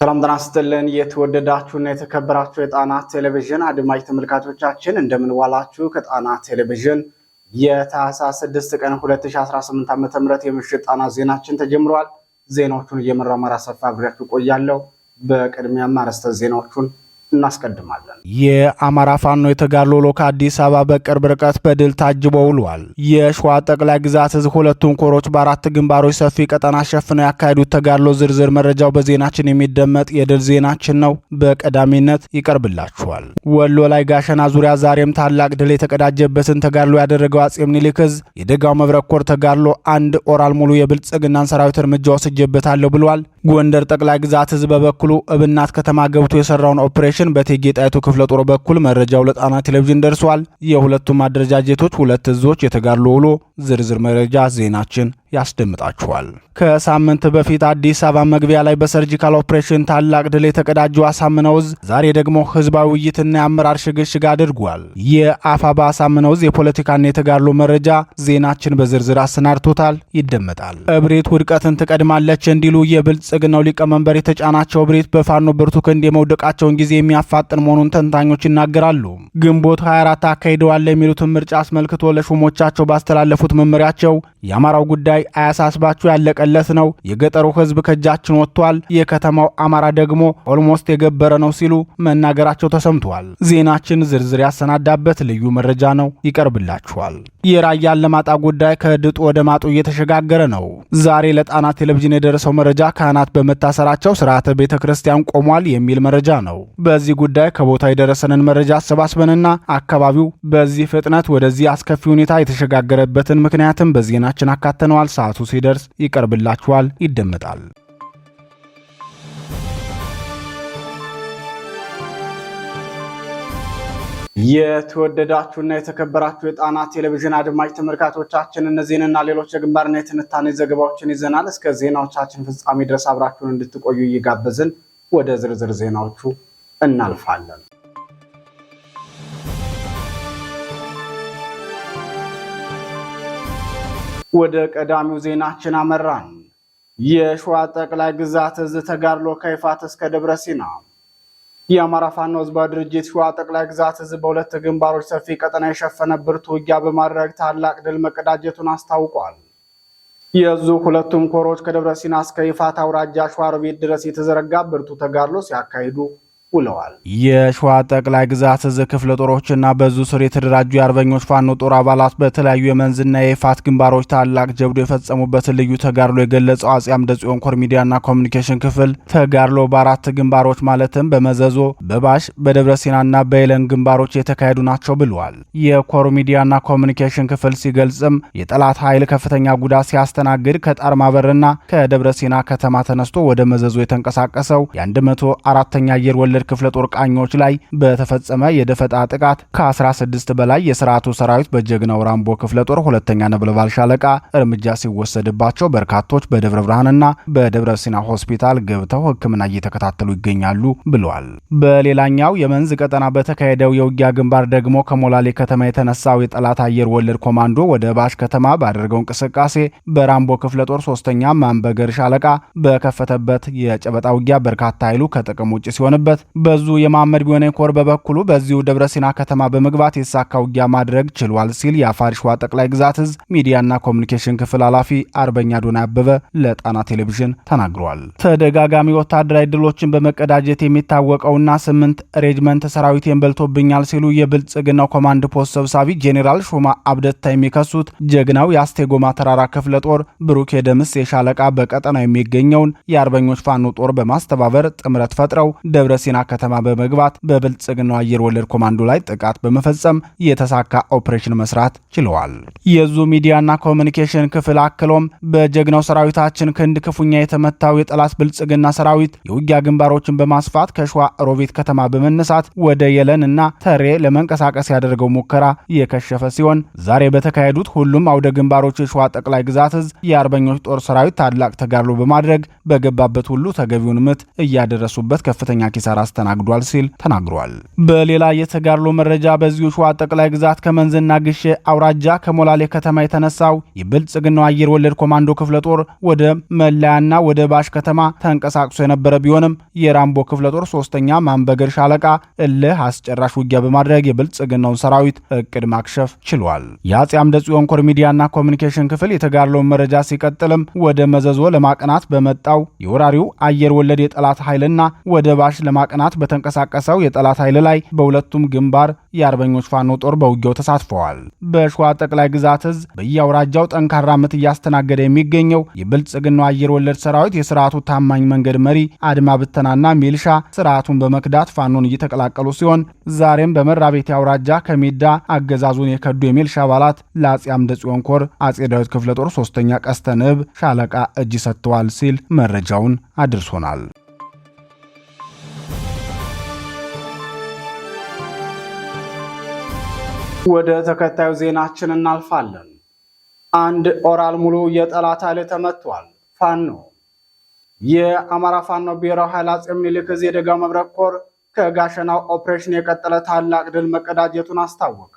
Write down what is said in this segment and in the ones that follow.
ሰላም ጤና ይስጥልን የተወደዳችሁና የተከበራችሁ የጣና ቴሌቪዥን አድማጭ ተመልካቾቻችን እንደምን ዋላችሁ። ከጣና ቴሌቪዥን የታህሳስ 6 ቀን 2018 ዓ.ም የምሽት ጣና ዜናችን ተጀምሯል። ዜናዎቹን እየመራው አማራ ሰፋ አብሬያችሁ ቆያለሁ። በቅድሚያ አርዕስተ ዜናዎቹን እናስቀድማለን። የአማራ ፋኖ የተጋድሎ ውሎ ከአዲስ አበባ በቅርብ ርቀት በድል ታጅቦ ውሏል። የሸዋ ጠቅላይ ግዛት እዝ ሁለቱን ኮሮች በአራት ግንባሮች ሰፊ ቀጠና ሸፍነው ያካሄዱት ተጋድሎ ዝርዝር መረጃው በዜናችን የሚደመጥ የድል ዜናችን ነው። በቀዳሚነት ይቀርብላችኋል። ወሎ ላይ ጋሸና ዙሪያ ዛሬም ታላቅ ድል የተቀዳጀበትን ተጋድሎ ያደረገው አጼ ምኒልክ እዝ የደጋው መብረቅ ኮር ተጋድሎ አንድ ኦራል ሙሉ የብልጽግናን ሰራዊት እርምጃ ወስጄበታለሁ ብሏል። ጎንደር ጠቅላይ ግዛት እዝ በበኩሉ እብናት ከተማ ገብቶ የሰራውን ኦፕሬሽን በቴጌ ጣይቱ ክፍለ ጦር በኩል መረጃው ለጣና ቴሌቪዥን ደርሷል። የሁለቱም አደረጃጀቶች ሁለት እዞች የተጋድሎ ውሎ ዝርዝር መረጃ ዜናችን ያስደምጣችኋል። ከሳምንት በፊት አዲስ አበባ መግቢያ ላይ በሰርጂካል ኦፕሬሽን ታላቅ ድል የተቀዳጀው አሳምነው እዝ ዛሬ ደግሞ ህዝባዊ ውይይትና የአመራር ሽግሽግ አድርጓል። የአፋባ አሳምነው እዝ የፖለቲካና የተጋድሎ መረጃ ዜናችን በዝርዝር አሰናድቶታል፣ ይደመጣል። እብሪት ውድቀትን ትቀድማለች እንዲሉ የብልጽግናው ሊቀመንበር የተጫናቸው እብሪት በፋኖ ብርቱ ክንድ የመውደቃቸውን ጊዜ የሚያፋጥን መሆኑን ተንታኞች ይናገራሉ። ግንቦት 24 አካሂደዋል የሚሉትን ምርጫ አስመልክቶ ለሹሞቻቸው ባስተላለፉት መመሪያቸው የአማራው ጉዳይ አያሳስባችሁ ያለቀለት ነው፣ የገጠሩ ህዝብ ከእጃችን ወጥቷል፣ የከተማው አማራ ደግሞ ኦልሞስት የገበረ ነው ሲሉ መናገራቸው ተሰምቷል። ዜናችን ዝርዝር ያሰናዳበት ልዩ መረጃ ነው፣ ይቀርብላችኋል። የራያ አላማጣ ጉዳይ ከድጡ ወደ ማጡ እየተሸጋገረ ነው። ዛሬ ለጣና ቴሌቪዥን የደረሰው መረጃ ካህናት በመታሰራቸው ስርዓተ ቤተ ክርስቲያን ቆሟል የሚል መረጃ ነው። በዚህ ጉዳይ ከቦታ የደረሰንን መረጃ አሰባስበንና አካባቢው በዚህ ፍጥነት ወደዚህ አስከፊ ሁኔታ የተሸጋገረበትን ምክንያትም በዜናችን አካተነዋል። ሰዓቱ ሲደርስ ይቀርብላችኋል፣ ይደመጣል። የተወደዳችሁና የተከበራችሁ የጣና ቴሌቪዥን አድማጭ ተመልካቾቻችን እነዚህንና ሌሎች የግንባርና የትንታኔ ዘገባዎችን ይዘናል። እስከ ዜናዎቻችን ፍጻሜ ድረስ አብራችሁን እንድትቆዩ እየጋበዝን ወደ ዝርዝር ዜናዎቹ እናልፋለን። ወደ ቀዳሚው ዜናችን አመራን። የሸዋ ጠቅላይ ግዛት እዝ ተጋድሎ ከይፋት እስከ ደብረ ሲና። የአማራ ፋኖ ህዝባዊ ድርጅት ሸዋ ጠቅላይ ግዛት እዝ በሁለት ግንባሮች ሰፊ ቀጠና የሸፈነ ብርቱ ውጊያ በማድረግ ታላቅ ድል መቀዳጀቱን አስታውቋል። የእዙ ሁለቱም ኮሮች ከደብረ ሲና እስከ ይፋት አውራጃ ሸዋሮቢት ድረስ የተዘረጋ ብርቱ ተጋድሎ ሲያካሂዱ ውለዋል። የሸዋ ጠቅላይ ግዛት እዝ ክፍለ ጦሮችና በዙ ስር የተደራጁ የአርበኞች ፋኖ ጦር አባላት በተለያዩ የመንዝና የይፋት ግንባሮች ታላቅ ጀብዶ የፈጸሙበትን ልዩ ተጋድሎ የገለጸው አጼ አምደ ጽዮን ኮር ሚዲያና ኮሚኒኬሽን ክፍል ተጋድሎ በአራት ግንባሮች ማለትም በመዘዞ፣ በባሽ፣ በደብረ ሲናና በየለን ግንባሮች የተካሄዱ ናቸው ብለዋል። የኮር ሚዲያና ኮሚኒኬሽን ክፍል ሲገልጽም የጠላት ኃይል ከፍተኛ ጉዳት ሲያስተናግድ ከጣርማ በርና ከደብረ ሲና ከተማ ተነስቶ ወደ መዘዞ የተንቀሳቀሰው የ104ኛ አየር ወለድ ክፍለ ጦር ቃኞች ላይ በተፈጸመ የደፈጣ ጥቃት ከ16 በላይ የስርዓቱ ሰራዊት በጀግናው ራምቦ ክፍለ ጦር ሁለተኛ ነበልባል ሻለቃ እርምጃ ሲወሰድባቸው በርካቶች በደብረ ብርሃንና በደብረ ሲና ሆስፒታል ገብተው ሕክምና እየተከታተሉ ይገኛሉ ብለዋል። በሌላኛው የመንዝ ቀጠና በተካሄደው የውጊያ ግንባር ደግሞ ከሞላሌ ከተማ የተነሳው የጠላት አየር ወለድ ኮማንዶ ወደ ባሽ ከተማ ባደረገው እንቅስቃሴ በራምቦ ክፍለ ጦር ሶስተኛ ማንበገር ሻለቃ በከፈተበት የጨበጣ ውጊያ በርካታ ኃይሉ ከጥቅም ውጭ ሲሆንበት በዙ የማመድ ቢሆነ ኮር በበኩሉ በዚሁ ደብረ ሲና ከተማ በመግባት የተሳካ ውጊያ ማድረግ ችሏል ሲል የአፋር ሸዋ ጠቅላይ ግዛት እዝ ሚዲያና ኮሚኒኬሽን ክፍል ኃላፊ አርበኛ ዶና አበበ ለጣና ቴሌቪዥን ተናግሯል። ተደጋጋሚ ወታደራዊ ድሎችን በመቀዳጀት የሚታወቀውና 8 ሬጅመንት ሰራዊቴን በልቶብኛል ሲሉ የብልጽግናው ኮማንድ ፖስት ሰብሳቢ ጄኔራል ሹማ አብደታ የሚከሱት ጀግናው የአስቴጎማ ተራራ ክፍለ ጦር ብሩክ የደምስ የሻለቃ በቀጠናው የሚገኘውን የአርበኞች ፋኖ ጦር በማስተባበር ጥምረት ፈጥረው ደብረ ሲና ከተማ በመግባት በብልጽግናው አየር ወለድ ኮማንዶ ላይ ጥቃት በመፈጸም የተሳካ ኦፕሬሽን መስራት ችለዋል። የዙ ሚዲያና ኮሚኒኬሽን ክፍል አክሎም በጀግናው ሰራዊታችን ክንድ ክፉኛ የተመታው የጠላት ብልጽግና ሰራዊት የውጊያ ግንባሮችን በማስፋት ከሸዋ ሮቢት ከተማ በመነሳት ወደ የለን እና ተሬ ለመንቀሳቀስ ያደረገው ሙከራ የከሸፈ ሲሆን ዛሬ በተካሄዱት ሁሉም አውደ ግንባሮች የሸዋ ጠቅላይ ግዛት እዝ የአርበኞች ጦር ሰራዊት ታላቅ ተጋድሎ በማድረግ በገባበት ሁሉ ተገቢውን ምት እያደረሱበት ከፍተኛ ኪሳራ አስተናግዷል ሲል ተናግሯል። በሌላ የተጋድሎ መረጃ በዚሁ ሸዋ ጠቅላይ ግዛት ከመንዝና ግሼ አውራጃ ከሞላሌ ከተማ የተነሳው የብልጽግናው አየር ወለድ ኮማንዶ ክፍለ ጦር ወደ መላያና ወደ ባሽ ከተማ ተንቀሳቅሶ የነበረ ቢሆንም የራምቦ ክፍለ ጦር 3ኛ ማንበገር ሻለቃ እልህ አስጨራሽ ውጊያ በማድረግ የብልጽግናውን ሰራዊት እቅድ ማክሸፍ ችሏል። የአጼ አምደ ጽዮን ኮር ሚዲያና ኮሚኒኬሽን ክፍል የተጋድሎውን መረጃ ሲቀጥልም ወደ መዘዞ ለማቅናት በመጣው የወራሪው አየር ወለድ የጠላት ኃይልና ወደ ባሽ ለማቅናት በተንቀሳቀሰው የጠላት ኃይል ላይ በሁለቱም ግንባር የአርበኞች ፋኖ ጦር በውጊያው ተሳትፈዋል። በሸዋ ጠቅላይ ግዛት እዝ በየአውራጃው ጠንካራ ምት እያስተናገደ የሚገኘው የብልጽግናው አየር ወለድ ሰራዊት የስርዓቱ ታማኝ መንገድ መሪ አድማ ብተናና ሚልሻ ስርዓቱን በመክዳት ፋኖን እየተቀላቀሉ ሲሆን ዛሬም በመራቤቴ አውራጃ ከሚዳ አገዛዙን የከዱ የሚልሻ አባላት ለአጼ አምደ ጽዮን ኮር አጼ ዳዊት ክፍለ ጦር 3ኛ ቀስተ ንብ ሻለቃ እጅ ሰጥተዋል ሲል መረጃውን አድርሶናል። ወደ ተከታዩ ዜናችን እናልፋለን። አንድ ኦራል ሙሉ የጠላት ኃይል ተመቷል። ፋኖ የአማራ ፋኖ ብሔራዊ ኃይል አጼ ምኒልክ ዕዝ የደጋው መብረቅ ኮር ከጋሸናው ኦፕሬሽን የቀጠለ ታላቅ ድል መቀዳጀቱን አስታወቀ።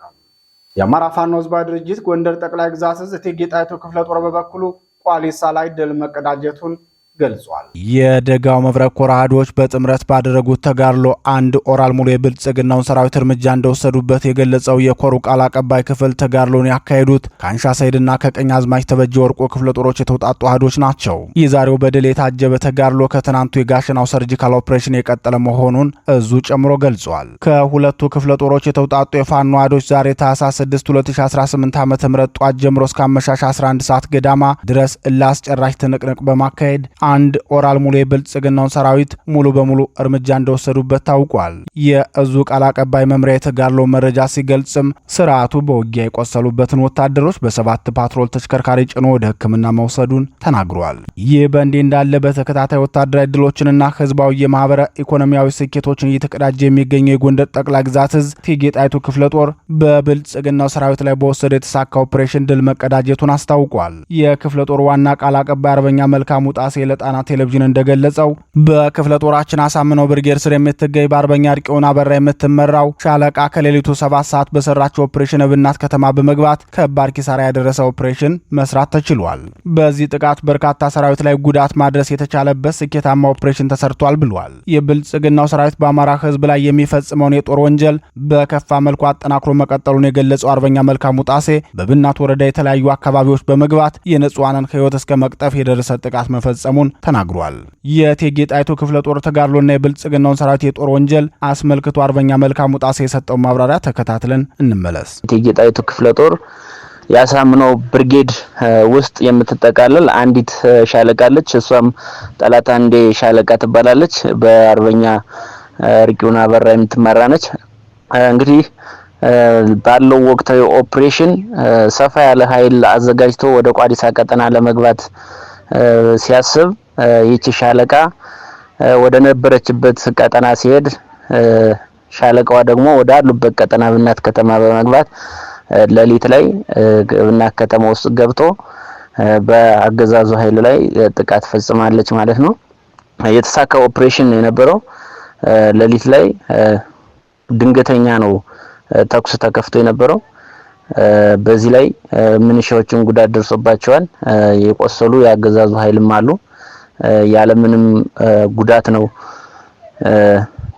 የአማራ ፋኖ ህዝባዊ ድርጅት ጎንደር ጠቅላይ ግዛት ዕዝ እቴጌ ጣይቱ ክፍለ ጦር በበኩሉ ቋሊሳ ላይ ድል መቀዳጀቱን ገልጿል። የደጋው መብረቅ ኮር አሃዶች በጥምረት ባደረጉት ተጋድሎ አንድ ኦራል ሙሉ የብልጽግናውን ሰራዊት እርምጃ እንደወሰዱበት የገለጸው የኮሩ ቃል አቀባይ ክፍል ተጋድሎን ያካሄዱት ከአንሻ ሰይድና ከቀኝ አዝማች ተበጀ ወርቆ ክፍለ ጦሮች የተውጣጡ አሃዶች ናቸው። የዛሬው በድል የታጀበ ተጋድሎ ከትናንቱ የጋሸናው ሰርጂካል ኦፕሬሽን የቀጠለ መሆኑን እዙ ጨምሮ ገልጿል። ከሁለቱ ክፍለ ጦሮች የተውጣጡ የፋኖ አሃዶች ዛሬ ታህሳስ 6 2018 ዓ.ም ጧት ጀምሮ እስከ አመሻሽ 11 ሰዓት ገዳማ ድረስ ላስጨራሽ ትንቅንቅ በማካሄድ አንድ ኦራል ሙሉ የብልጽግናውን ሰራዊት ሙሉ በሙሉ እርምጃ እንደወሰዱበት ታውቋል። የእዙ ቃል አቀባይ መምሪያ የተጋድሎ መረጃ ሲገልጽም ስርዓቱ በውጊያ የቆሰሉበትን ወታደሮች በ7 ፓትሮል ተሽከርካሪ ጭኖ ወደ ሕክምና መውሰዱን ተናግሯል። ይህ በእንዲህ እንዳለ በተከታታይ ወታደራዊ ድሎችንና ህዝባዊ የማህበረ ኢኮኖሚያዊ ስኬቶችን እየተቀዳጀ የሚገኘው የጎንደር ጠቅላይ ግዛት ዕዝ እቴጌ ጣይቱ ክፍለ ጦር በብልጽግናው ሰራዊት ላይ በወሰደ የተሳካ ኦፕሬሽን ድል መቀዳጀቱን አስታውቋል። የክፍለ ጦር ዋና ቃል አቀባይ አርበኛ መልካሙ ጣሴ ጣና ቴሌቪዥን እንደገለጸው በክፍለ ጦራችን አሳምነው ብርጌድ ስር የምትገኝ በአርበኛ አርቂውን አበራ የምትመራው ሻለቃ ከሌሊቱ 7 ሰዓት በሰራቸው ኦፕሬሽን እብናት ከተማ በመግባት ከባድ ኪሳራ ያደረሰ ኦፕሬሽን መስራት ተችሏል። በዚህ ጥቃት በርካታ ሰራዊት ላይ ጉዳት ማድረስ የተቻለበት ስኬታማ ኦፕሬሽን ተሰርቷል ብሏል። የብልጽግናው ሰራዊት በአማራ ህዝብ ላይ የሚፈጽመውን የጦር ወንጀል በከፋ መልኩ አጠናክሮ መቀጠሉን የገለጸው አርበኛ መልካሙ ጣሴ በብናት ወረዳ የተለያዩ አካባቢዎች በመግባት የንጹሃንን ህይወት እስከ መቅጠፍ የደረሰ ጥቃት መፈጸሙን ተናግሯል። የእቴጌ ጣይቱ ክፍለ ጦር ተጋድሎና የብልጽግናውን ሰራዊት የጦር ወንጀል አስመልክቶ አርበኛ መልካሙ ጣሴ የሰጠው ማብራሪያ ተከታትለን እንመለስ። እቴጌ ጣይቱ ክፍለ ጦር ያሳምነው ብርጌድ ውስጥ የምትጠቃለል አንዲት ሻለቃ አለች። እሷም ጠላት አንዴ ሻለቃ ትባላለች። በአርበኛ አርቂውን አበራ የምትመራ ነች። እንግዲህ ባለው ወቅታዊ ኦፕሬሽን ሰፋ ያለ ኃይል አዘጋጅቶ ወደ ቋዲሳ ቀጠና ለመግባት ሲያስብ ይቺ ሻለቃ ወደ ነበረችበት ቀጠና ሲሄድ ሻለቃዋ ደግሞ ወደ አሉበት ቀጠና ብናት ከተማ በመግባት ለሊት ላይ ብናት ከተማ ውስጥ ገብቶ በአገዛዙ ኃይል ላይ ጥቃት ፈጽማለች ማለት ነው። የተሳካ ኦፕሬሽን የነበረው ለሊት ላይ ድንገተኛ ነው ተኩስ ተከፍቶ የነበረው። በዚህ ላይ ምንሻዎችን ጉዳት ደርሶባቸዋል። የቆሰሉ ያገዛዙ ኃይልም አሉ። ያለምንም ጉዳት ነው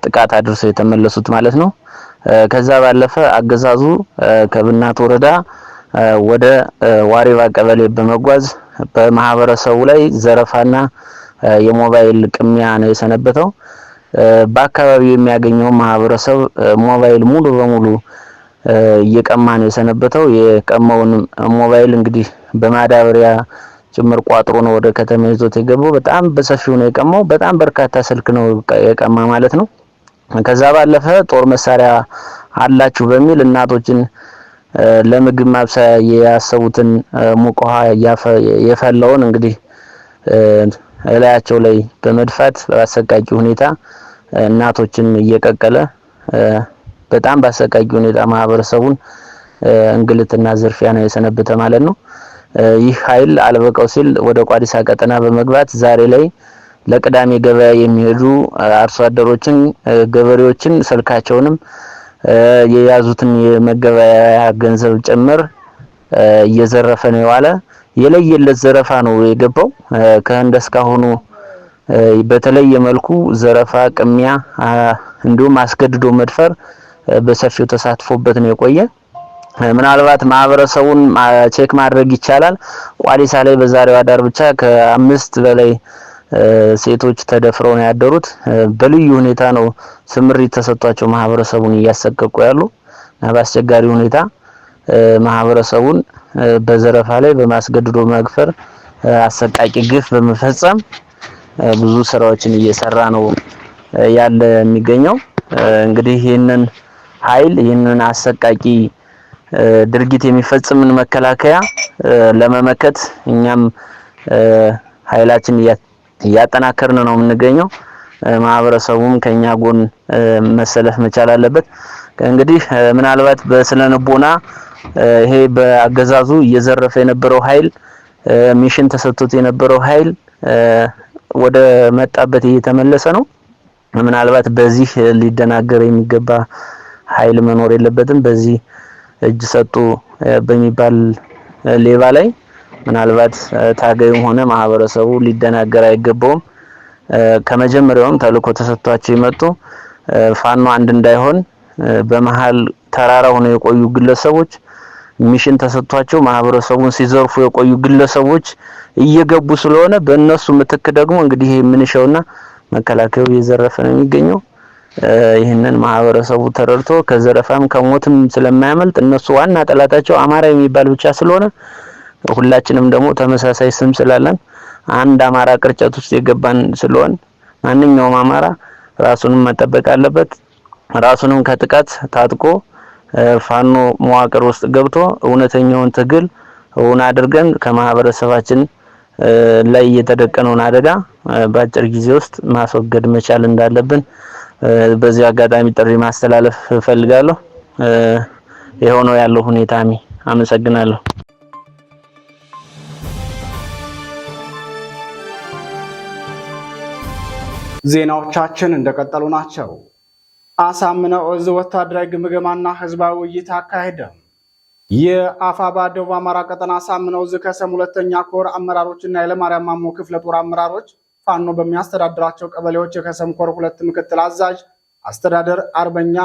ጥቃት አድርሰው የተመለሱት ማለት ነው። ከዛ ባለፈ አገዛዙ ከብናት ወረዳ ወደ ዋሪባ ቀበሌ በመጓዝ በማህበረሰቡ ላይ ዘረፋና የሞባይል ቅሚያ ነው የሰነበተው። በአካባቢው የሚያገኘው ማህበረሰብ ሞባይል ሙሉ በሙሉ እየቀማ ነው የሰነበተው። የቀማውን ሞባይል እንግዲህ በማዳበሪያ ጭምር ቋጥሮ ነው ወደ ከተማ ይዞት የገባው። በጣም በሰፊው ነው የቀማው። በጣም በርካታ ስልክ ነው የቀማ ማለት ነው። ከዛ ባለፈ ጦር መሳሪያ አላችሁ በሚል እናቶችን ለምግብ ማብሰያ ያሰቡትን ሙቅ ውሃ የፈላውን እንግዲህ እላያቸው ላይ በመድፋት በአሰቃቂ ሁኔታ እናቶችን እየቀቀለ በጣም በአሰቃቂ ሁኔታ ማህበረሰቡን እንግልትና ዝርፊያ ነው የሰነበተ ማለት ነው። ይህ ኃይል አልበቀው ሲል ወደ ቋዲሳ ቀጠና በመግባት ዛሬ ላይ ለቅዳሜ ገበያ የሚሄዱ አርሶ አደሮችን ገበሬዎችን ስልካቸውንም የያዙትን የመገበያያ ገንዘብ ጭምር እየዘረፈ ነው የዋለ። የለየለት ዘረፋ ነው የገባው። ከእንደስካሁኑ በተለየ መልኩ ዘረፋ፣ ቅሚያ እንዲሁም አስገድዶ መድፈር በሰፊው ተሳትፎበት ነው የቆየ። ምናልባት ማህበረሰቡን ቼክ ማድረግ ይቻላል። ቋሊሳ ላይ በዛሬው አዳር ብቻ ከ5 በላይ ሴቶች ተደፍረው ነው ያደሩት። በልዩ ሁኔታ ነው ስምሪት ተሰጥቷቸው ማህበረሰቡን እያሰቀቁ ያሉ። በአስቸጋሪ ሁኔታ ማህበረሰቡን በዘረፋ ላይ በማስገድዶ መግፈር አሰቃቂ ግፍ በመፈጸም ብዙ ስራዎችን እየሰራ ነው ያለ የሚገኘው። እንግዲህ ይህንን አሰቃቂ ድርጊት የሚፈጽምን መከላከያ ለመመከት እኛም ኃይላችን እያጠናከርን ነው የምንገኘው። ማህበረሰቡም ከኛ ጎን መሰለፍ መቻል አለበት። እንግዲህ ምናልባት በስለንቦና ይሄ በአገዛዙ እየዘረፈ የነበረው ኃይል ሚሽን ተሰጥቶት የነበረው ኃይል ወደ መጣበት እየተመለሰ ነው። ምናልባት በዚህ ሊደናገር የሚገባ ኃይል መኖር የለበትም። በዚህ እጅ ሰጡ በሚባል ሌባ ላይ ምናልባት ታጋዩም ሆነ ማህበረሰቡ ሊደናገር አይገባውም። ከመጀመሪያውም ተልእኮ ተሰጥቷቸው የመጡ ፋኖ አንድ እንዳይሆን በመሃል ተራራ ሆነው የቆዩ ግለሰቦች ሚሽን ተሰጥቷቸው ማህበረሰቡን ሲዘርፉ የቆዩ ግለሰቦች እየገቡ ስለሆነ በእነሱ ምትክ ደግሞ እንግዲህ ምንሻውና መከላከያው እየዘረፈ ነው የሚገኘው። ይህንን ማህበረሰቡ ተረድቶ ከዘረፋም ከሞትም ስለማያመልጥ እነሱ ዋና ጠላታቸው አማራ የሚባል ብቻ ስለሆነ ሁላችንም ደግሞ ተመሳሳይ ስም ስላለን አንድ አማራ ቅርጫት ውስጥ የገባን ስለሆነ ማንኛውም አማራ ራሱንም መጠበቅ አለበት። ራሱንም ከጥቃት ታጥቆ ፋኖ መዋቅር ውስጥ ገብቶ እውነተኛውን ትግል እውን አድርገን ከማህበረሰባችን ላይ የተደቀነውን አደጋ በአጭር ጊዜ ውስጥ ማስወገድ መቻል እንዳለብን በዚህ አጋጣሚ ጥሪ ማስተላለፍ ፈልጋለሁ። ይሄው ነው ያለው ሁኔታ። አመሰግናለሁ። ዜናዎቻችን እንደቀጠሉ ናቸው። አሳምነው እዝ ወታደራዊ ግምገማና ህዝባዊ ውይይት አካሄደ። የአፋባ ደቡብ አማራ ቀጠና አሳምነው እዝ ከሰም 2ኛ ኮር አመራሮችና የለማርያም ማሞ ክፍለ ጦር አመራሮች ፋኖ በሚያስተዳድራቸው ቀበሌዎች የከሰም ኮር 2 ምክትል አዛዥ አስተዳደር አርበኛ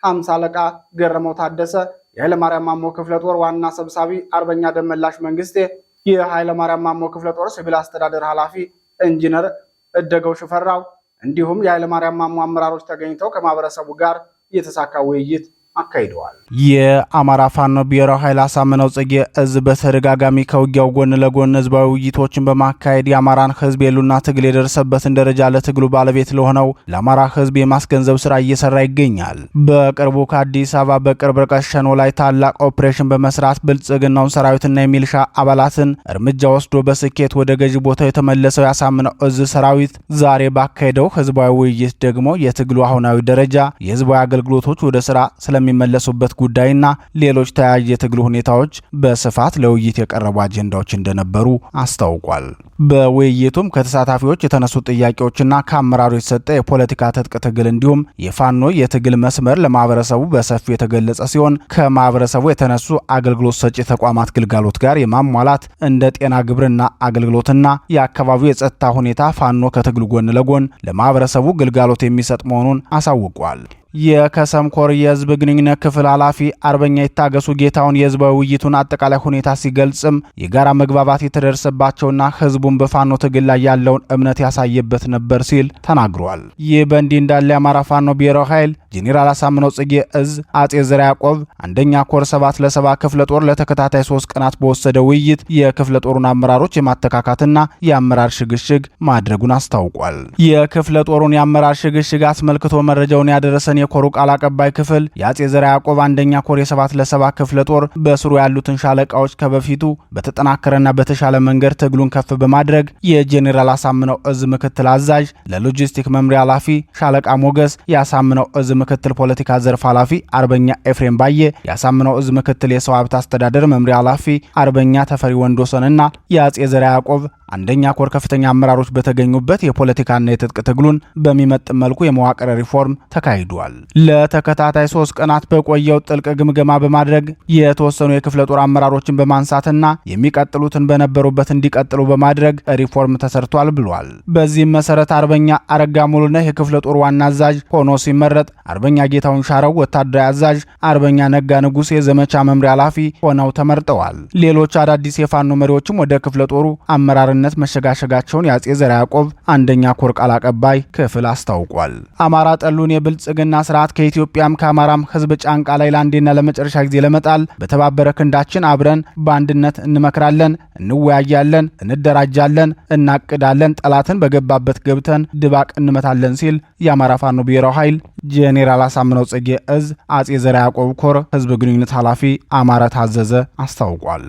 50 አለቃ ገረመው ታደሰ፣ የኃይለማርያም ማሞ ክፍለ ጦር ዋና ሰብሳቢ አርበኛ ደመላሽ መንግስቴ፣ የኃይለማርያም ማሞ ክፍለ ጦር ሲቪል አስተዳደር ኃላፊ ኢንጂነር እደገው ሽፈራው እንዲሁም የኃይለማርያም ማሞ አመራሮች ተገኝተው ከማህበረሰቡ ጋር የተሳካ ውይይት አካሂደዋል። የአማራ ፋኖ ብሔራዊ ኃይል አሳምነው ጽጌ እዝ በተደጋጋሚ ከውጊያው ጎን ለጎን ህዝባዊ ውይይቶችን በማካሄድ የአማራን ህዝብ የሉና ትግል የደረሰበትን ደረጃ ለትግሉ ባለቤት ለሆነው ለአማራ ህዝብ የማስገንዘብ ስራ እየሰራ ይገኛል። በቅርቡ ከአዲስ አበባ በቅርብ ርቀት ሸኖ ላይ ታላቅ ኦፕሬሽን በመስራት ብልጽግናውን ሰራዊትና የሚልሻ አባላትን እርምጃ ወስዶ በስኬት ወደ ገዢ ቦታው የተመለሰው የአሳምነው እዝ ሰራዊት ዛሬ ባካሄደው ህዝባዊ ውይይት ደግሞ የትግሉ አሁናዊ ደረጃ፣ የህዝባዊ አገልግሎቶች ወደ ስራ የሚመለሱበት ጉዳይና ሌሎች ተያያዥ የትግሉ ሁኔታዎች በስፋት ለውይይት የቀረቡ አጀንዳዎች እንደነበሩ አስታውቋል። በውይይቱም ከተሳታፊዎች የተነሱ ጥያቄዎችና ከአመራሩ የተሰጠ የፖለቲካ ትጥቅ ትግል እንዲሁም የፋኖ የትግል መስመር ለማህበረሰቡ በሰፊው የተገለጸ ሲሆን ከማህበረሰቡ የተነሱ አገልግሎት ሰጪ ተቋማት ግልጋሎት ጋር የማሟላት እንደ ጤና፣ ግብርና አገልግሎትና የአካባቢው የጸጥታ ሁኔታ ፋኖ ከትግሉ ጎን ለጎን ለማህበረሰቡ ግልጋሎት የሚሰጥ መሆኑን አሳውቋል። የከሰም ኮር የህዝብ ግንኙነት ክፍል ኃላፊ አርበኛ ይታገሱ ጌታውን የህዝባዊ ውይይቱን አጠቃላይ ሁኔታ ሲገልጽም የጋራ መግባባት የተደረሰባቸውና ህዝቡን በፋኖ ትግል ላይ ያለውን እምነት ያሳየበት ነበር ሲል ተናግሯል። ይህ በእንዲህ እንዳለ የአማራ ፋኖ ብሔራዊ ኃይል ጄኔራል አሳምነው ጽጌ እዝ አጼ ዘርዓ ያዕቆብ አንደኛ ኮር 7 ለ7 ክፍለ ጦር ለተከታታይ 3 ቀናት በወሰደ ውይይት የክፍለ ጦሩን አመራሮች የማተካካትና የአመራር ሽግሽግ ማድረጉን አስታውቋል። የክፍለ ጦሩን የአመራር ሽግሽግ አስመልክቶ መረጃውን ያደረሰን ሲሆን የኮሩ ቃል አቀባይ ክፍል የአጼ ዘርዓ ያዕቆብ አንደኛ ኮር የ7 ለ7 ክፍለ ጦር በስሩ ያሉትን ሻለቃዎች ከበፊቱ በተጠናከረና በተሻለ መንገድ ትግሉን ከፍ በማድረግ የጄኔራል አሳምነው እዝ ምክትል አዛዥ ለሎጂስቲክ መምሪያ ኃላፊ ሻለቃ ሞገስ፣ የአሳምነው እዝ ምክትል ፖለቲካ ዘርፍ ኃላፊ አርበኛ ኤፍሬም ባየ፣ የአሳምነው እዝ ምክትል የሰው ሀብት አስተዳደር መምሪያ ኃላፊ አርበኛ ተፈሪ ወንዶሰንና የአጼ ዘርዓ ያዕቆብ አንደኛ ኮር ከፍተኛ አመራሮች በተገኙበት የፖለቲካና የትጥቅ ትግሉን በሚመጥን መልኩ የመዋቅር ሪፎርም ተካሂዷል። ለተከታታይ 3 ቀናት በቆየው ጥልቅ ግምገማ በማድረግ የተወሰኑ የክፍለ ጦር አመራሮችን በማንሳትና የሚቀጥሉትን በነበሩበት እንዲቀጥሉ በማድረግ ሪፎርም ተሰርቷል ብሏል። በዚህም መሰረት አርበኛ አረጋ ሙሉነህ የክፍለ ጦር ዋና አዛዥ ሆኖ ሲመረጥ፣ አርበኛ ጌታውን ሻረው ወታደራዊ አዛዥ፣ አርበኛ ነጋ ንጉሴ የዘመቻ መምሪያ ኃላፊ ሆነው ተመርጠዋል። ሌሎች አዳዲስ የፋኖ መሪዎችም ወደ ክፍለ ጦሩ አመራር መሸጋሸጋቸውን የአጼ ዘርዓ ያዕቆብ አንደኛ ኮር ቃል አቀባይ ክፍል አስታውቋል። አማራ ጠሉን የብልጽግና ስርዓት ከኢትዮጵያም ከአማራም ህዝብ ጫንቃ ላይ ለአንዴና ለመጨረሻ ጊዜ ለመጣል በተባበረ ክንዳችን አብረን በአንድነት እንመክራለን፣ እንወያያለን፣ እንደራጃለን፣ እናቅዳለን፣ ጠላትን በገባበት ገብተን ድባቅ እንመታለን ሲል የአማራ ፋኖ ብሔራዊ ኃይል ጄኔራል አሳምነው ጽጌ እዝ አጼ ዘርዓ ያዕቆብ ኮር ህዝብ ግንኙነት ኃላፊ አማረ ታዘዘ አስታውቋል።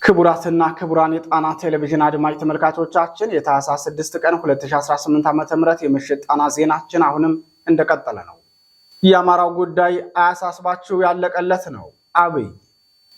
ክቡራትና ክቡራን የጣና ቴሌቪዥን አድማጭ ተመልካቾቻችን የታህሳስ 6 ቀን 2018 ዓ.ም የምሽት ጣና ዜናችን አሁንም እንደቀጠለ ነው። የአማራው ጉዳይ አያሳስባችሁ ያለቀለት ነው። አብይ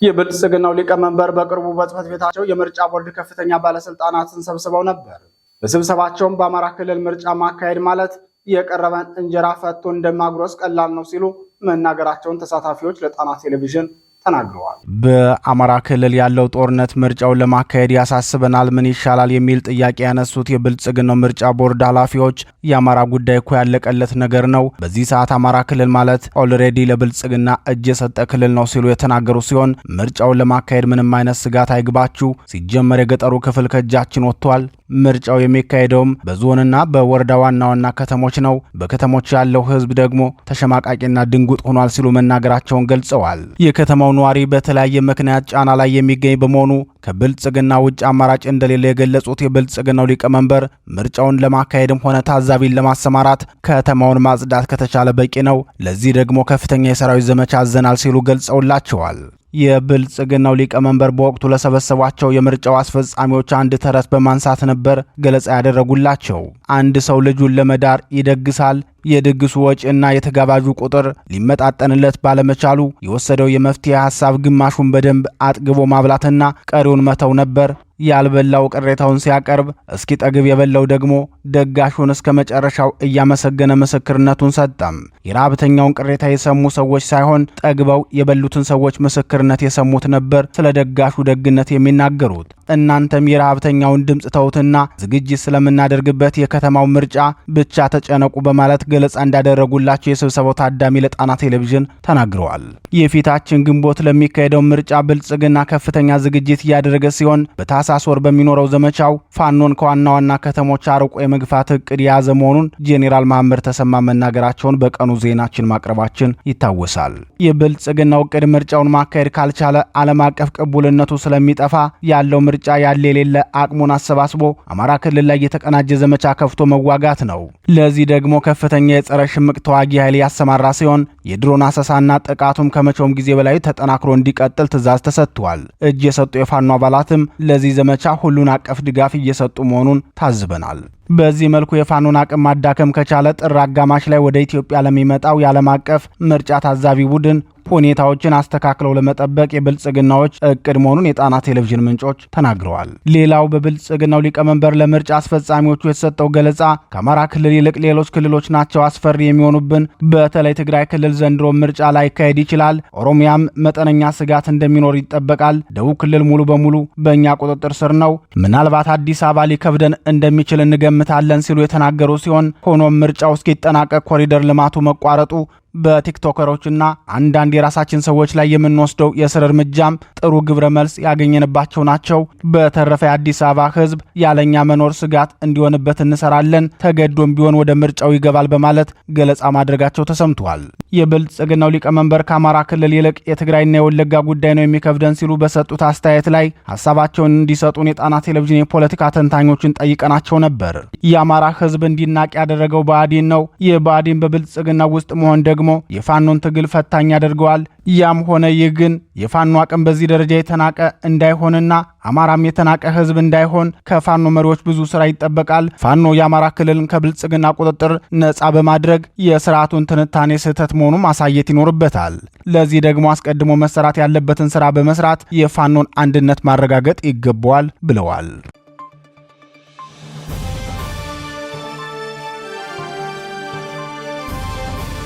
የብልጽግናው ሊቀመንበር በቅርቡ በጽሕፈት ቤታቸው የምርጫ ቦርድ ከፍተኛ ባለስልጣናትን ሰብስበው ነበር። በስብሰባቸውም በአማራ ክልል ምርጫ ማካሄድ ማለት የቀረበን እንጀራ ፈቶ እንደማጉረስ ቀላል ነው ሲሉ መናገራቸውን ተሳታፊዎች ለጣና ቴሌቪዥን ተናግረዋል። በአማራ ክልል ያለው ጦርነት ምርጫውን ለማካሄድ ያሳስበናል፣ ምን ይሻላል የሚል ጥያቄ ያነሱት የብልጽግናው ምርጫ ቦርድ ኃላፊዎች የአማራ ጉዳይ እኮ ያለቀለት ነገር ነው፣ በዚህ ሰዓት አማራ ክልል ማለት ኦልሬዲ ለብልጽግና እጅ የሰጠ ክልል ነው ሲሉ የተናገሩ ሲሆን ምርጫውን ለማካሄድ ምንም አይነት ስጋት አይግባችሁ፣ ሲጀመር የገጠሩ ክፍል ከእጃችን ወጥቷል፣ ምርጫው የሚካሄደውም በዞንና በወረዳ ዋና ዋና ከተሞች ነው፣ በከተሞች ያለው ህዝብ ደግሞ ተሸማቃቂና ድንጉጥ ሆኗል ሲሉ መናገራቸውን ገልጸዋል። የከተማው ነዋሪ በተለያየ ምክንያት ጫና ላይ የሚገኝ በመሆኑ ከብልጽግና ውጭ አማራጭ እንደሌለ የገለጹት የብልጽግናው ሊቀመንበር ምርጫውን ለማካሄድም ሆነ ታዛቢን ለማሰማራት ከተማውን ማጽዳት ከተቻለ በቂ ነው፣ ለዚህ ደግሞ ከፍተኛ የሰራዊት ዘመቻ አዘናል ሲሉ ገልጸውላቸዋል። የብልጽግናው ሊቀመንበር በወቅቱ ለሰበሰቧቸው የምርጫው አስፈጻሚዎች አንድ ተረት በማንሳት ነበር ገለጻ ያደረጉላቸው። አንድ ሰው ልጁን ለመዳር ይደግሳል። የድግሱ ወጪና የተጋባዡ ቁጥር ሊመጣጠንለት ባለመቻሉ የወሰደው የመፍትሄ ሐሳብ ግማሹን በደንብ አጥግቦ ማብላትና ቀሪውን መተው ነበር። ያልበላው ቅሬታውን ሲያቀርብ እስኪ ጠግብ የበላው ደግሞ ደጋሹን እስከ መጨረሻው እያመሰገነ ምስክርነቱን ሰጠም። የረሃብተኛውን ቅሬታ የሰሙ ሰዎች ሳይሆን ጠግበው የበሉትን ሰዎች ምስክርነት የሰሙት ነበር ስለ ደጋሹ ደግነት የሚናገሩት። እናንተም የረሃብተኛውን ድምፅ ተውትና ዝግጅት ስለምናደርግበት የከተማው ምርጫ ብቻ ተጨነቁ በማለት ገለጻ እንዳደረጉላቸው የስብሰባው ታዳሚ ለጣና ቴሌቪዥን ተናግረዋል። የፊታችን ግንቦት ለሚካሄደው ምርጫ ብልጽግና ከፍተኛ ዝግጅት እያደረገ ሲሆን በታህሳስ ወር በሚኖረው ዘመቻው ፋኖን ከዋና ዋና ከተሞች አርቆ የመግፋት እቅድ የያዘ መሆኑን ጄኔራል መሐመድ ተሰማ መናገራቸውን በቀኑ ዜናችን ማቅረባችን ይታወሳል። የብልጽግናው እቅድ ምርጫውን ማካሄድ ካልቻለ ዓለም አቀፍ ቅቡልነቱ ስለሚጠፋ ያለው ምርጫ ያለ የሌለ አቅሙን አሰባስቦ አማራ ክልል ላይ የተቀናጀ ዘመቻ ከፍቶ መዋጋት ነው። ለዚህ ደግሞ ከፍተኛ የጸረ ሽምቅ ተዋጊ ኃይል ያሰማራ ሲሆን የድሮን አሰሳና ጥቃቱም ከመቼውም ጊዜ በላይ ተጠናክሮ እንዲቀጥል ትዕዛዝ ተሰጥቷል። እጅ የሰጡ የፋኖ አባላትም ለዚህ ዘመቻ ሁሉን አቀፍ ድጋፍ እየሰጡ መሆኑን ታዝበናል። በዚህ መልኩ የፋኖን አቅም ማዳከም ከቻለ ጥር አጋማሽ ላይ ወደ ኢትዮጵያ ለሚመጣው የዓለም አቀፍ ምርጫ ታዛቢ ቡድን ሁኔታዎችን አስተካክለው ለመጠበቅ የብልጽግናዎች እቅድ መሆኑን የጣና ቴሌቪዥን ምንጮች ተናግረዋል። ሌላው በብልጽግናው ሊቀመንበር ለምርጫ አስፈጻሚዎቹ የተሰጠው ገለጻ ከአማራ ክልል ይልቅ ሌሎች ክልሎች ናቸው አስፈሪ የሚሆኑብን፣ በተለይ ትግራይ ክልል ዘንድሮ ምርጫ ላይካሄድ ይችላል፣ ኦሮሚያም መጠነኛ ስጋት እንደሚኖር ይጠበቃል፣ ደቡብ ክልል ሙሉ በሙሉ በእኛ ቁጥጥር ስር ነው፣ ምናልባት አዲስ አበባ ሊከብደን እንደሚችል እንገምታለን ሲሉ የተናገሩ ሲሆን ሆኖም ምርጫው እስኪጠናቀቅ ኮሪደር ልማቱ መቋረጡ በቲክቶከሮችና አንዳንድ የራሳችን ሰዎች ላይ የምንወስደው የስር እርምጃም ጥሩ ግብረ መልስ ያገኘንባቸው ናቸው። በተረፈ የአዲስ አበባ ህዝብ ያለኛ መኖር ስጋት እንዲሆንበት እንሰራለን፣ ተገዶም ቢሆን ወደ ምርጫው ይገባል በማለት ገለጻ ማድረጋቸው ተሰምቷል። የብልጽግናው ሊቀመንበር ከአማራ ክልል ይልቅ የትግራይና የወለጋ ጉዳይ ነው የሚከብደን ሲሉ በሰጡት አስተያየት ላይ ሀሳባቸውን እንዲሰጡን የጣና ቴሌቪዥን የፖለቲካ ተንታኞችን ጠይቀናቸው ነበር። የአማራ ህዝብ እንዲናቅ ያደረገው ብአዴን ነው። የብአዴን በብልጽግና ውስጥ መሆን ደግሞ የፋኖን ትግል ፈታኝ ያደርገዋል። ያም ሆነ ይህ ግን የፋኖ አቅም በዚህ ደረጃ የተናቀ እንዳይሆንና አማራም የተናቀ ህዝብ እንዳይሆን ከፋኖ መሪዎች ብዙ ስራ ይጠበቃል። ፋኖ የአማራ ክልልን ከብልጽግና ቁጥጥር ነጻ በማድረግ የስርዓቱን ትንታኔ ስህተት መሆኑን ማሳየት ይኖርበታል። ለዚህ ደግሞ አስቀድሞ መሰራት ያለበትን ስራ በመስራት የፋኖን አንድነት ማረጋገጥ ይገባዋል ብለዋል።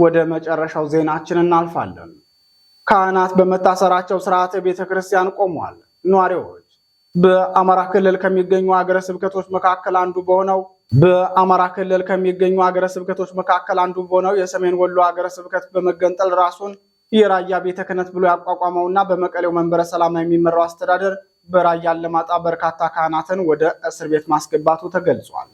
ወደ መጨረሻው ዜናችን እናልፋለን። ካህናት በመታሰራቸው ስርዓተ ቤተክርስቲያን ቆሟል። ነዋሪዎች በአማራ ክልል ከሚገኙ ሀገረ ስብከቶች መካከል አንዱ በሆነው የሰሜን ወሎ ሀገረ ስብከት በመገንጠል ራሱን የራያ ቤተ ክህነት ብሎ ያቋቋመውና በመቀሌው መንበረ ሰላማ የሚመራው አስተዳደር በራያ አላማጣ በርካታ ካህናትን ወደ እስር ቤት ማስገባቱ ተገልጿል።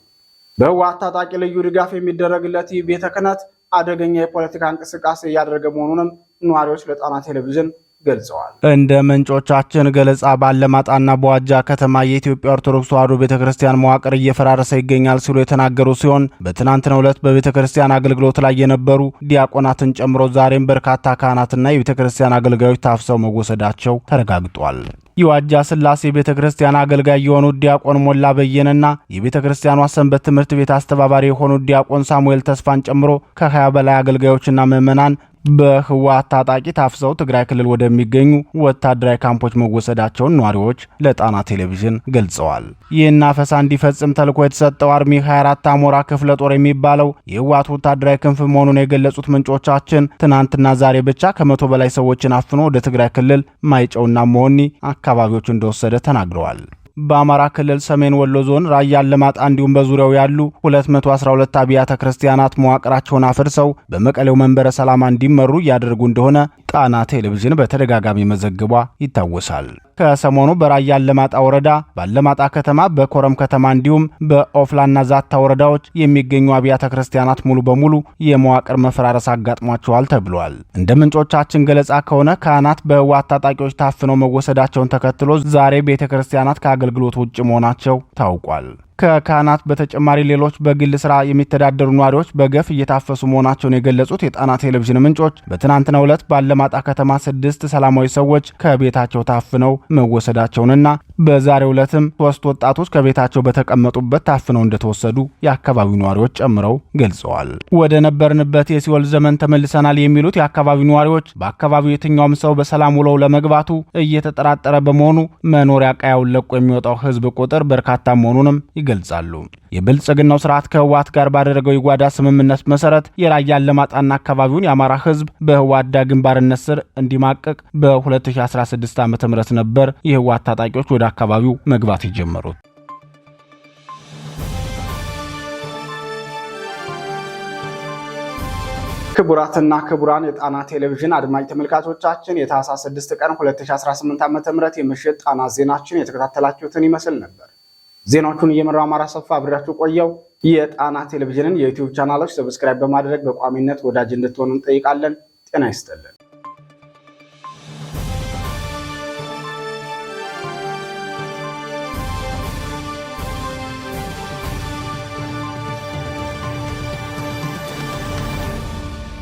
በህወሓት ታጣቂ ልዩ ድጋፍ የሚደረግለት ይህ ቤተ ክህነት አደገኛ የፖለቲካ እንቅስቃሴ እያደረገ መሆኑንም ነዋሪዎች ለጣና ቴሌቪዥን ገልጸዋል። እንደ ምንጮቻችን ገለጻ ባላማጣና በዋጃ ከተማ የኢትዮጵያ ኦርቶዶክስ ተዋሕዶ ቤተክርስቲያን መዋቅር እየፈራረሰ ይገኛል ሲሉ የተናገሩ ሲሆን በትናንትናው ዕለት በቤተክርስቲያን አገልግሎት ላይ የነበሩ ዲያቆናትን ጨምሮ ዛሬም በርካታ ካህናትና የቤተክርስቲያን አገልጋዮች ታፍሰው መወሰዳቸው ተረጋግጧል። የዋጃ ስላሴ ቤተክርስቲያን አገልጋይ የሆኑት ዲያቆን ሞላ በየነና የቤተክርስቲያኗ ሰንበት ትምህርት ቤት አስተባባሪ የሆኑት ዲያቆን ሳሙኤል ተስፋን ጨምሮ ከ20 በላይ አገልጋዮችና ምዕመናን በህወሓት ታጣቂ ታፍሰው ትግራይ ክልል ወደሚገኙ ወታደራዊ ካምፖች መወሰዳቸውን ነዋሪዎች ለጣና ቴሌቪዥን ገልጸዋል። ይህን አፈሳ እንዲፈጽም ተልዕኮ የተሰጠው አርሚ 24 አሞራ ክፍለ ጦር የሚባለው የህወሓት ወታደራዊ ክንፍ መሆኑን የገለጹት ምንጮቻችን ትናንትና ዛሬ ብቻ ከ100 በላይ ሰዎችን አፍኖ ወደ ትግራይ ክልል ማይጨውና መሆኒ አካባቢዎች እንደወሰደ ተናግረዋል። በአማራ ክልል ሰሜን ወሎ ዞን ራያ አላማጣ እንዲሁም በዙሪያው ያሉ 212 አብያተ ክርስቲያናት መዋቅራቸውን አፍርሰው በመቀሌው መንበረ ሰላማ እንዲመሩ እያደረጉ እንደሆነ ጣና ቴሌቪዥን በተደጋጋሚ መዘግቧ ይታወሳል። ከሰሞኑ በራያ አላማጣ ወረዳ ባላማጣ ከተማ በኮረም ከተማ እንዲሁም በኦፍላና ዛታ ወረዳዎች የሚገኙ አብያተ ክርስቲያናት ሙሉ በሙሉ የመዋቅር መፈራረስ አጋጥሟቸዋል ተብሏል። እንደ ምንጮቻችን ገለጻ ከሆነ ካህናት በህወሓት ታጣቂዎች ታፍነው መወሰዳቸውን ተከትሎ ዛሬ ቤተክርስቲያናት ከአገልግሎት ውጭ መሆናቸው ታውቋል። ከካህናት በተጨማሪ ሌሎች በግል ስራ የሚተዳደሩ ነዋሪዎች በገፍ እየታፈሱ መሆናቸውን የገለጹት የጣና ቴሌቪዥን ምንጮች በትናንትናው ዕለት ባላማጣ ከተማ 6 ሰላማዊ ሰዎች ከቤታቸው ታፍነው መወሰዳቸውንና በዛሬው ዕለትም 3 ወጣቶች ከቤታቸው በተቀመጡበት ታፍነው እንደተወሰዱ የአካባቢው ነዋሪዎች ጨምረው ገልጸዋል። ወደ ነበርንበት የሲኦል ዘመን ተመልሰናል የሚሉት የአካባቢው ነዋሪዎች በአካባቢው የትኛውም ሰው በሰላም ውለው ለመግባቱ እየተጠራጠረ በመሆኑ መኖሪያ ቀያውን ለቆ የሚወጣው ህዝብ ቁጥር በርካታ መሆኑንም ይገልጻሉ። የብልጽግናው ስርዓት ከህወሓት ጋር ባደረገው የጓዳ ስምምነት መሰረት የራያ አላማጣና አካባቢውን የአማራ ህዝብ በህወሓት ዳግም ባርነት ስር እንዲማቀቅ በ2016 ዓ.ም ነበር የህወሓት ታጣቂዎች ወደ አካባቢው መግባት የጀመሩት። ክቡራትና ክቡራን የጣና ቴሌቪዥን አድማጭ ተመልካቾቻችን የታህሳስ 6 ቀን 2018 ዓ.ም የምሽት ጣና ዜናችን የተከታተላችሁትን ይመስል ነበር። ዜናዎቹን እየመራው አማራ ሰፋ አብሬያችሁ ቆየው። የጣና ቴሌቪዥንን የዩቲዩብ ቻናሎች ሰብስክራይብ በማድረግ በቋሚነት ወዳጅ እንድትሆኑ እንጠይቃለን። ጤና ይስጥልን።